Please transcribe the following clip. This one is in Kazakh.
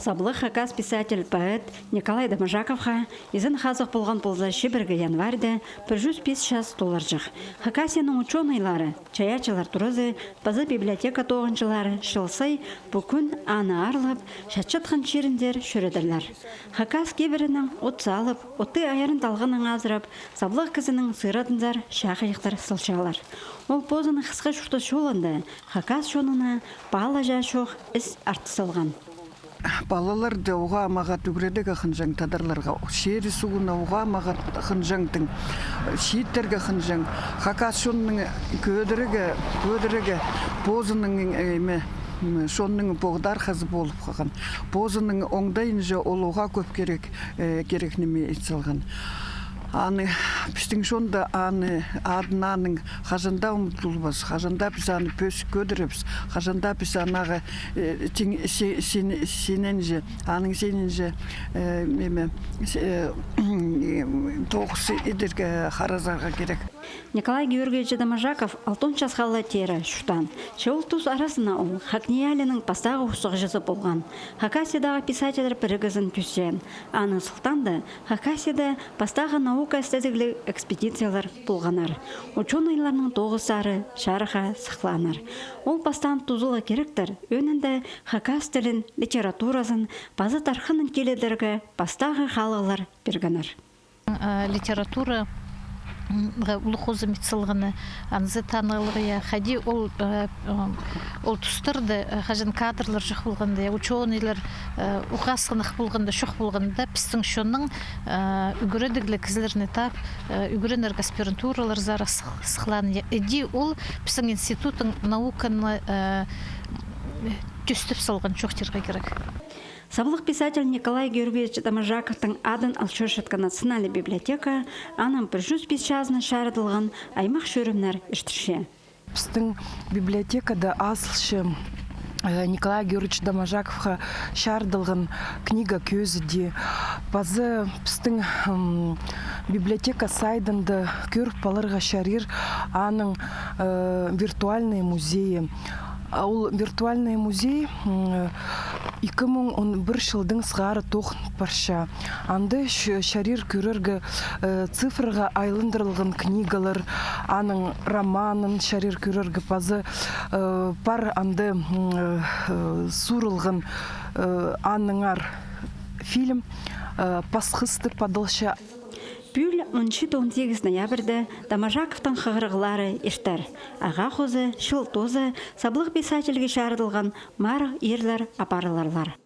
Саблы хакас писатель, поэт Николай Домажаковха изін хазық болған полза 1 январьда $105 Хакасияның ученыйлары, чаячылар турызы, базы библиотека тоғынчылары шылсай бүкін аны арлып, шатшатқан черіндер шүредірлер. Хакас кебірінің от салып, отты айарын талғының азырап, саблық кізінің сыйрадынзар шақайықтар сылшалар. Ол позыны қысқа шуқты шолынды, хакас шонына бала жашоқ іс артысылған. Балалар да уға маға түгредегі қынжаң тадарларға, шері суғына уға маға қынжаңтың, шиеттерге қынжаң, хакасшонның көдірігі позының шонның боғдар қазы болып қаған. Позының оңдайын жа олуға көп керек неме етсілген. Аны пістің шонда адынаның қажында ұмытылбас, қажында біз аны пөс көдіріпс, қажында біз анаға сенен же, аның сенен же тоғысы едерге қаразарға керек. Николай Георгиевич Домажаков алтын часқалы тері шуштан. Шеул туз арасына ол Хакниялінің пастағы ұсығы жазы болған. Хакасиядағы писателер бірігізін түсен. Аны сұлтанды Хакасияда пастағы наука істедіглі экспедициялар болғанар. Ученыйларының тоғысары шарыға сықланар. Ол пастан тузылы керектір, өнінде Хакас тілін, литературасын, базы тархының келедергі пастағы халығылар бергенер. Литература улухозы митсылғыны анзы танылығы хади ол тұстырды хажын кадрлар жүх болғанда ученыйлар уқасқынық болғанда шух болғанда пістің шонның үгірідіглі кізілеріне тап үгірінер аспирантуралар зара сықланы еди ол пістің институтың науканы түстіп салған шоқтерға керек. Саблық писатель Николай Георгиевич Домажаковтың адын алшошатқа национальный библиотека анам 105 жазны шарыдылған аймақ шөрімнер іштірше. Біздің библиотекада асылшы Николай Георгиевич Домажаковқа шардылған книга көзіде. Базы біздің библиотека сайдында көріп балырға шарир аның виртуальный музейі. Ол виртуальный музей 2011 жылдың сғары тоқын парша. Анды шарир көрергі цифрға айлындырылған книгалар, аның романын шарир көрергі пазы пар анды сурылған аныңар фильм пасхысты падылша. Бүл 10-18 ноябрьді Домажаковтың қығырғылары ештер. Аға қозы, шыл тозы, саблық писательге шарыдылған мар ерлер апарыларлар.